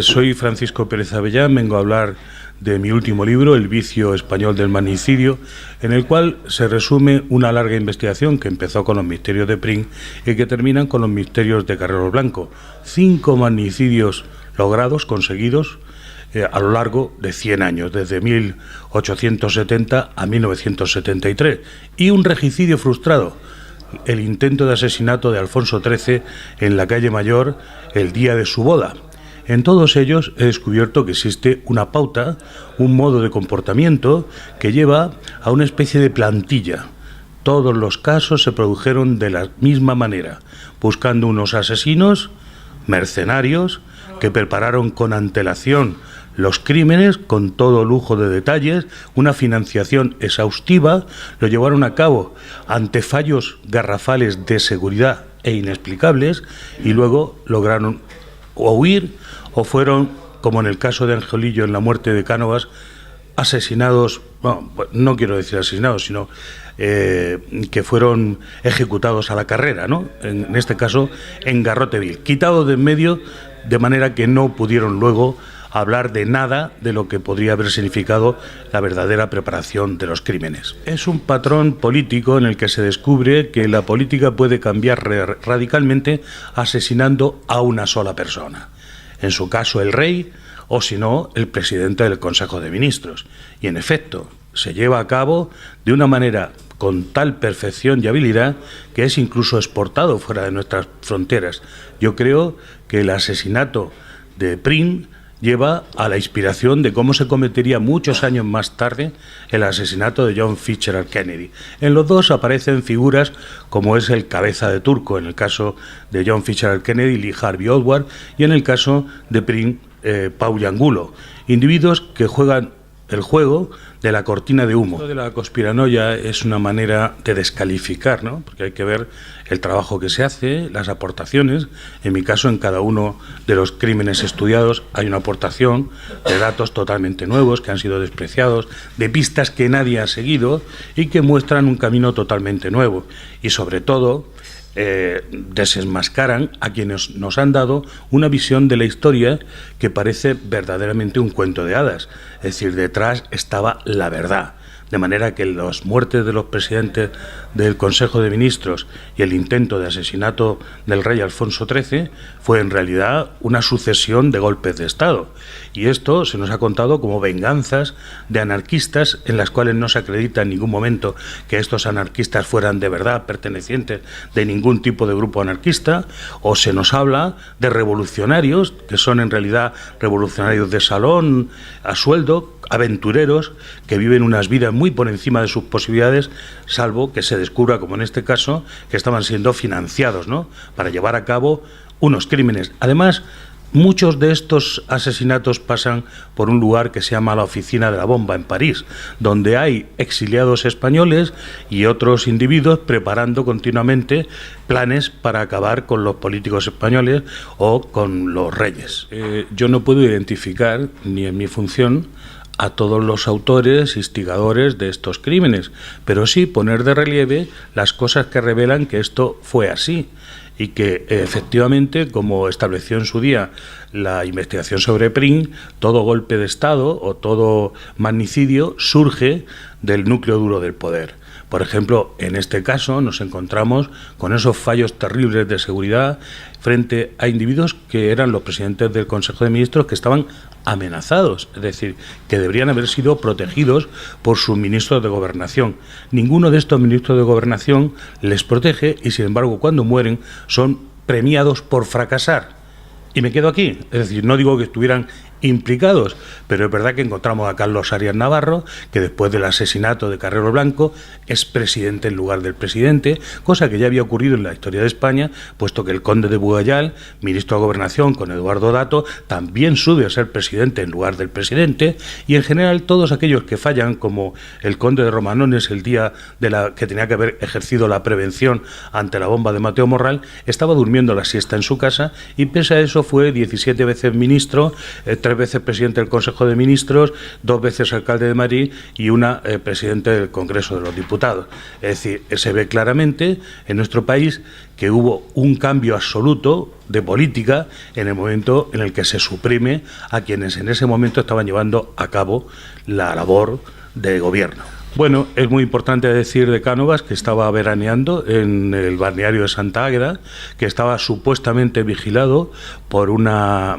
Soy Francisco Pérez Avellán, vengo a hablar de mi último libro, El vicio español del magnicidio, en el cual se resume una larga investigación que empezó con los misterios de Prim y que terminan con los misterios de Carrero Blanco. 5 magnicidios logrados, conseguidos, a lo largo de 100 años, desde 1870 a 1973, y un regicidio frustrado, el intento de asesinato de Alfonso XIII en la calle Mayor el día de su boda. En todos ellos he descubierto que existe una pauta, un modo de comportamiento que lleva a una especie de plantilla. Todos los casos se produjeron de la misma manera, buscando unos asesinos, mercenarios, que prepararon con antelación los crímenes con todo lujo de detalles, una financiación exhaustiva, lo llevaron a cabo ante fallos garrafales de seguridad e inexplicables y luego lograron o huir o fueron, como en el caso de Angelillo en la muerte de Cánovas, asesinados, no quiero decir asesinados, sino que fueron ejecutados a la carrera, ¿no? En este caso en garrote vil, quitados de en medio de manera que no pudieron luego hablar de nada de lo que podría haber significado la verdadera preparación de los crímenes. Es un patrón político en el que se descubre que la política puede cambiar radicalmente asesinando a una sola persona. En su caso el rey, o si no, el presidente del Consejo de Ministros. Y en efecto, se lleva a cabo de una manera con tal perfección y habilidad que es incluso exportado fuera de nuestras fronteras. Yo creo que el asesinato de Prim lleva a la inspiración de cómo se cometería muchos años más tarde el asesinato de John Fitzgerald Kennedy. En los dos aparecen figuras como es el cabeza de turco, en el caso de John Fitzgerald Kennedy, Lee Harvey Oswald, y en el caso de Prim, Paul Angulo, individuos que juegan el juego de la cortina de humo. Esto de la conspiranoia es una manera de descalificar, ¿no? Porque hay que ver el trabajo que se hace, las aportaciones. En mi caso, en cada uno de los crímenes estudiados hay una aportación de datos totalmente nuevos que han sido despreciados, de pistas que nadie ha seguido y que muestran un camino totalmente nuevo. Y sobre todo, desenmascaran a quienes nos han dado una visión de la historia que parece verdaderamente un cuento de hadas. Es decir, detrás estaba la verdad. De manera que las muertes de los presidentes del Consejo de Ministros y el intento de asesinato del rey Alfonso XIII fue en realidad una sucesión de golpes de Estado. Y esto se nos ha contado como venganzas de anarquistas en las cuales no se acredita en ningún momento que estos anarquistas fueran de verdad pertenecientes de ningún tipo de grupo anarquista, o se nos habla de revolucionarios, que son en realidad revolucionarios de salón, a sueldo, aventureros, que viven unas vidas muy por encima de sus posibilidades, salvo que se descubra, como en este caso, que estaban siendo financiados, ¿no?, para llevar a cabo unos crímenes. Además, muchos de estos asesinatos pasan por un lugar que se llama la Oficina de la Bomba en París, donde hay exiliados españoles y otros individuos preparando continuamente planes para acabar con los políticos españoles o con los reyes. Yo no puedo identificar, ni en mi función, a todos los autores, instigadores de estos crímenes, pero sí poner de relieve las cosas que revelan que esto fue así y que efectivamente, como estableció en su día la investigación sobre Prim, todo golpe de Estado o todo magnicidio surge del núcleo duro del poder. Por ejemplo, en este caso nos encontramos con esos fallos terribles de seguridad frente a individuos que eran los presidentes del Consejo de Ministros que estaban amenazados, es decir, que deberían haber sido protegidos por sus ministros de Gobernación. Ninguno de estos ministros de Gobernación les protege y, sin embargo, cuando mueren son premiados por fracasar. Y me quedo aquí, es decir, no digo que estuvieran implicados, pero es verdad que encontramos a Carlos Arias Navarro, que después del asesinato de Carrero Blanco es presidente en lugar del presidente, cosa que ya había ocurrido en la historia de España, puesto que el conde de Bugayal, ministro de Gobernación con Eduardo Dato, también sube a ser presidente en lugar del presidente, y en general todos aquellos que fallan, como el conde de Romanones el día de que tenía que haber ejercido la prevención ante la bomba de Mateo Morral, estaba durmiendo la siesta en su casa y pese a eso fue 17 veces ministro, 3 3 veces presidente del Consejo de Ministros, 2 veces alcalde de Madrid y una presidente del Congreso de los Diputados. Es decir, se ve claramente en nuestro país que hubo un cambio absoluto de política en el momento en el que se suprime a quienes en ese momento estaban llevando a cabo la labor de gobierno. Bueno, es muy importante decir de Cánovas que estaba veraneando en el balneario de Santa Águeda, que estaba supuestamente vigilado por una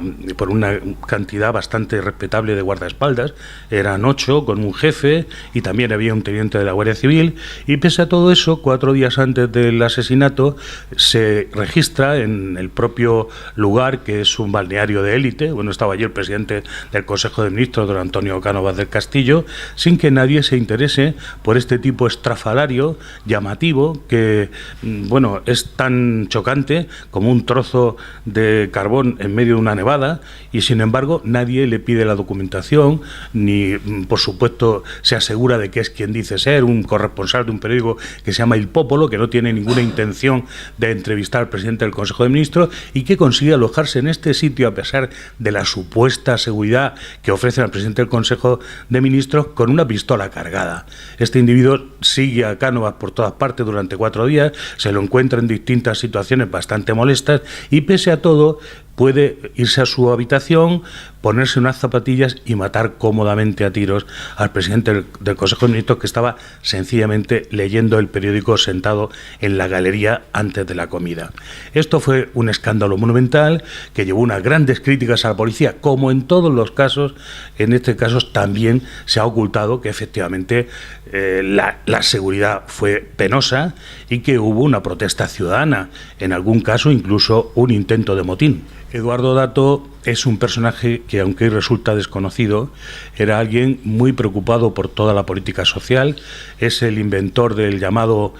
cantidad bastante respetable de guardaespaldas. Eran 8 con un jefe y también había un teniente de la Guardia Civil, y pese a todo eso, 4 días antes del asesinato se registra en el propio lugar, que es un balneario de élite. Bueno, estaba allí el presidente del Consejo de Ministros, don Antonio Cánovas del Castillo, sin que nadie se interese por este tipo estrafalario, llamativo, que bueno, es tan chocante como un trozo de carbón en medio de una nevada, y sin embargo nadie le pide la documentación, ni por supuesto se asegura de que es quien dice ser, un corresponsal de un periódico que se llama Il Popolo, que no tiene ninguna intención de entrevistar al presidente del Consejo de Ministros y que consigue alojarse en este sitio a pesar de la supuesta seguridad que ofrecen al presidente del Consejo de Ministros con una pistola cargada. Este individuo sigue a Cánovas por todas partes durante 4 días, se lo encuentra en distintas situaciones bastante molestas y pese a todo puede irse a su habitación, ponerse unas zapatillas y matar cómodamente a tiros al presidente del Consejo de Ministros, que estaba sencillamente leyendo el periódico sentado en la galería antes de la comida. Esto fue un escándalo monumental que llevó unas grandes críticas a la policía, como en todos los casos. En este caso también se ha ocultado que efectivamente la seguridad fue penosa y que hubo una protesta ciudadana, en algún caso incluso un intento de motín. Eduardo Dato es un personaje que, aunque resulta desconocido, era alguien muy preocupado por toda la política social. Es el inventor del llamado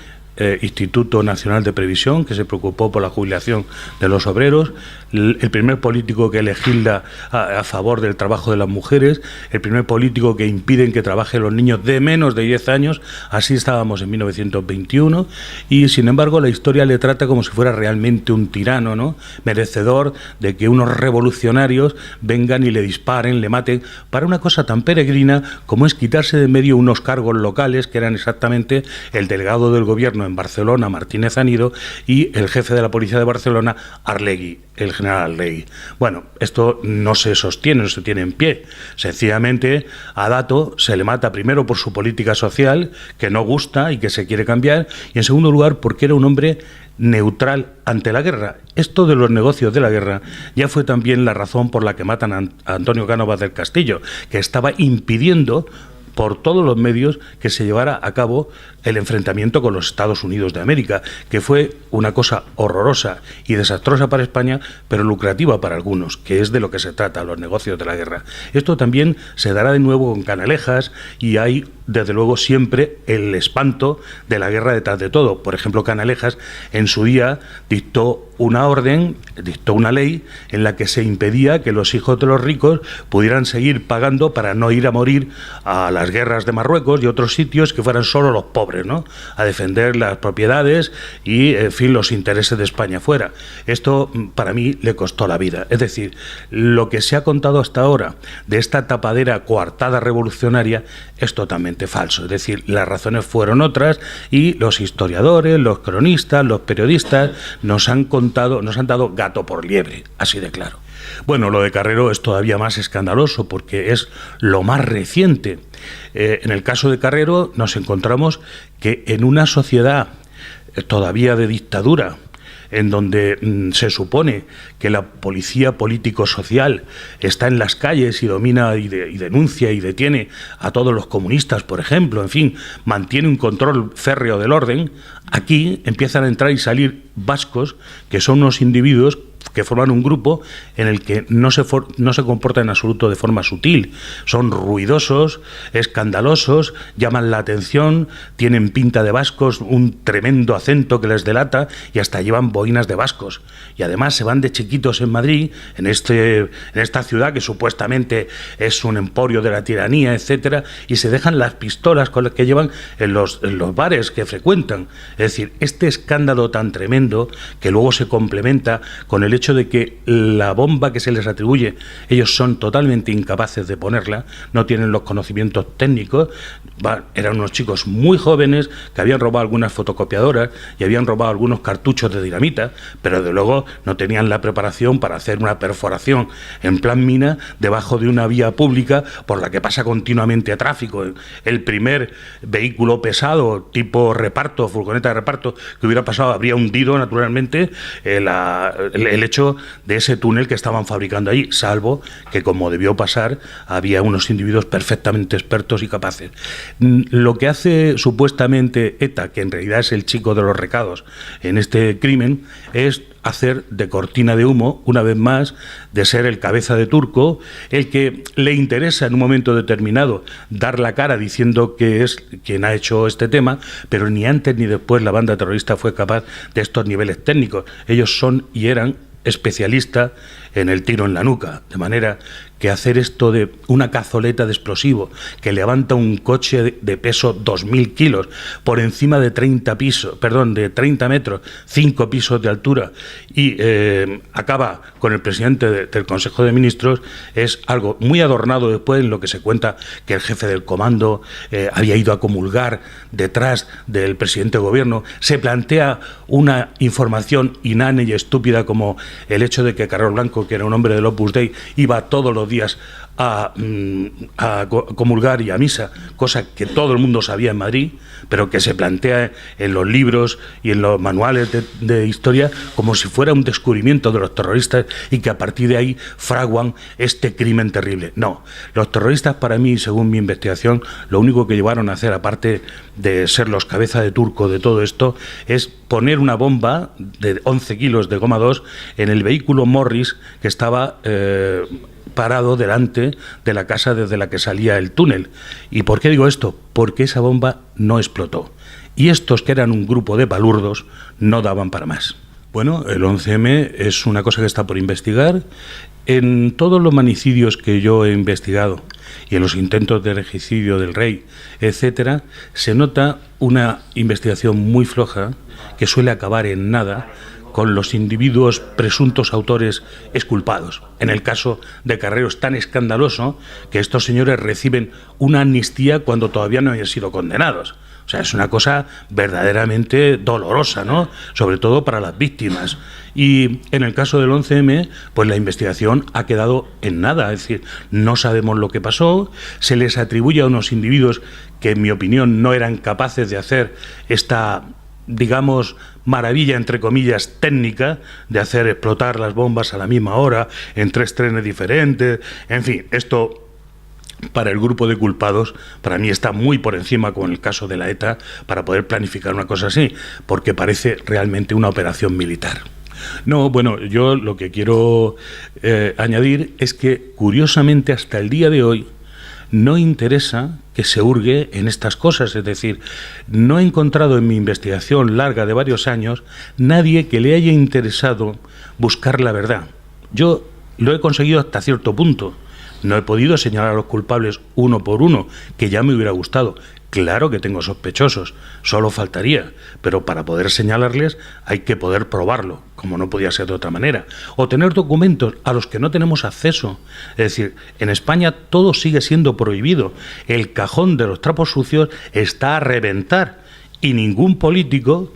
Instituto Nacional de Previsión, que se preocupó por la jubilación de los obreros, el primer político que legisla a favor del trabajo de las mujeres, el primer político que impiden que trabajen los niños de menos de 10 años, así estábamos en 1921, y sin embargo la historia le trata como si fuera realmente un tirano, ¿no?, merecedor de que unos revolucionarios vengan y le disparen, le maten, para una cosa tan peregrina como es quitarse de medio unos cargos locales que eran exactamente el delegado del gobierno en Barcelona, Martínez Anido, y el jefe de la policía de Barcelona, Arlegui, el general Arlegui. Bueno, esto no se sostiene, no se tiene en pie. Sencillamente a Dato se le mata primero por su política social, que no gusta y que se quiere cambiar, y en segundo lugar porque era un hombre neutral ante la guerra. Esto de los negocios de la guerra ya fue también la razón por la que matan a Antonio Cánovas del Castillo, que estaba impidiendo por todos los medios que se llevara a cabo el enfrentamiento con los Estados Unidos de América, que fue una cosa horrorosa y desastrosa para España, pero lucrativa para algunos, que es de lo que se trata, los negocios de la guerra. Esto también se dará de nuevo con Canalejas, y hay desde luego siempre el espanto de la guerra detrás de todo. Por ejemplo, Canalejas en su día dictó una orden, dictó una ley en la que se impedía que los hijos de los ricos pudieran seguir pagando para no ir a morir a las guerras de Marruecos y otros sitios, que fueran solo los pobres, ¿no?, a defender las propiedades y, en fin, los intereses de España fuera. Esto para mí le costó la vida. Es decir, lo que se ha contado hasta ahora de esta tapadera coartada revolucionaria es totalmente falso. Es decir, las razones fueron otras y los historiadores, los cronistas, los periodistas nos han dado gato por liebre, así de claro. Bueno, lo de Carrero es todavía más escandaloso porque es lo más reciente. En el caso de Carrero nos encontramos que en una sociedad todavía de dictadura, en donde se supone que la policía político-social está en las calles y domina y denuncia y detiene a todos los comunistas, por ejemplo, en fin, mantiene un control férreo del orden, aquí empiezan a entrar y salir vascos, que son unos individuos que forman un grupo en el que no se comporta en absoluto de forma sutil. Son ruidosos, escandalosos, llaman la atención, tienen pinta de vascos, un tremendo acento que les delata, y hasta llevan boinas de vascos. Y además se van de chiquitos en Madrid, en esta ciudad que supuestamente es un emporio de la tiranía, etcétera, y se dejan las pistolas con las que llevan en los bares que frecuentan. Es decir, este escándalo tan tremendo, que luego se complementa con el el hecho de que la bomba que se les atribuye, ellos son totalmente incapaces de ponerla, no tienen los conocimientos técnicos, eran unos chicos muy jóvenes que habían robado algunas fotocopiadoras y habían robado algunos cartuchos de dinamita, pero de luego no tenían la preparación para hacer una perforación en plan mina debajo de una vía pública por la que pasa continuamente tráfico. El primer vehículo pesado tipo reparto, furgoneta de reparto que hubiera pasado habría hundido naturalmente el hecho de ese túnel que estaban fabricando allí, salvo que, como debió pasar, había unos individuos perfectamente expertos y capaces. Lo que hace supuestamente ETA, que en realidad es el chico de los recados en este crimen, es hacer de cortina de humo, una vez más, de ser el cabeza de turco, el que le interesa en un momento determinado dar la cara diciendo que es quien ha hecho este tema, pero ni antes ni después la banda terrorista fue capaz de estos niveles técnicos. Ellos son y eran especialistas en el tiro en la nuca, de manera que hacer esto de una cazoleta de explosivo que levanta un coche de peso 2.000 kilos por encima de 30 metros, 5 pisos de altura, y acaba con el presidente del Consejo de Ministros, es algo muy adornado después, en lo que se cuenta que el jefe del comando había ido a comulgar detrás del presidente de gobierno. Se plantea una información inane y estúpida como el hecho de que Carrero Blanco, que era un hombre del Opus Dei, iba todos los días a comulgar y a misa, cosa que todo el mundo sabía en Madrid, pero que se plantea en los libros y en los manuales de historia como si fuera un descubrimiento de los terroristas y que a partir de ahí fraguan este crimen terrible. No, los terroristas, para mí, según mi investigación, lo único que llevaron a hacer, aparte de ser los cabeza de turco de todo esto, es poner una bomba de 11 kilos de goma 2 en el vehículo Morris que estaba parado delante de la casa desde la que salía el túnel. ¿Y por qué digo esto? Porque esa bomba no explotó. Y estos, que eran un grupo de palurdos, no daban para más. Bueno, el 11M es una cosa que está por investigar. En todos los manicidios que yo he investigado y en los intentos de regicidio del rey, etcétera, se nota una investigación muy floja que suele acabar en nada, con los individuos presuntos autores exculpados. En el caso de Carrero es tan escandaloso que estos señores reciben una amnistía cuando todavía no habían sido condenados. O sea, es una cosa verdaderamente dolorosa, ¿no? Sobre todo para las víctimas. Y en el caso del 11M, pues la investigación ha quedado en nada. Es decir, no sabemos lo que pasó, se les atribuye a unos individuos que, en mi opinión, no eran capaces de hacer esta, digamos, maravilla, entre comillas, técnica de hacer explotar las bombas a la misma hora en 3 trenes diferentes. En fin, esto, para el grupo de culpados, para mí está muy por encima, con el caso de la ETA, para poder planificar una cosa así, porque parece realmente una operación militar. No, bueno, yo lo que quiero añadir es que, curiosamente, hasta el día de hoy, no interesa que se hurgue en estas cosas. Es decir, no he encontrado en mi investigación larga de varios años nadie que le haya interesado buscar la verdad. Yo lo he conseguido hasta cierto punto. No he podido señalar a los culpables uno por uno, que ya me hubiera gustado. Claro que tengo sospechosos, solo faltaría, pero para poder señalarles hay que poder probarlo, como no podía ser de otra manera, o tener documentos a los que no tenemos acceso. Es decir, en España todo sigue siendo prohibido, el cajón de los trapos sucios está a reventar y ningún político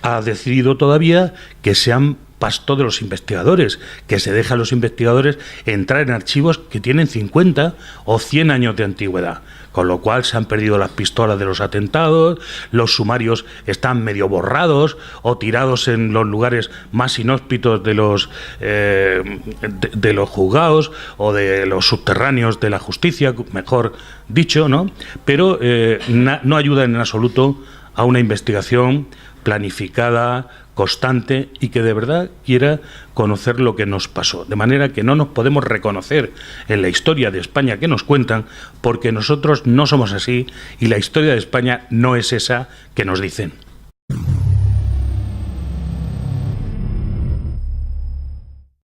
ha decidido todavía que sean pasto de los investigadores, que se deja a los investigadores entrar en archivos que tienen 50 o 100 años de antigüedad, con lo cual se han perdido las pistolas de los atentados, los sumarios están medio borrados o tirados en los lugares más inhóspitos de los juzgados o de los subterráneos de la justicia, mejor dicho, ¿no? Pero no ayudan en absoluto a una investigación planificada, constante y que de verdad quiera conocer lo que nos pasó. De manera que no nos podemos reconocer en la historia de España que nos cuentan, porque nosotros no somos así y la historia de España no es esa que nos dicen.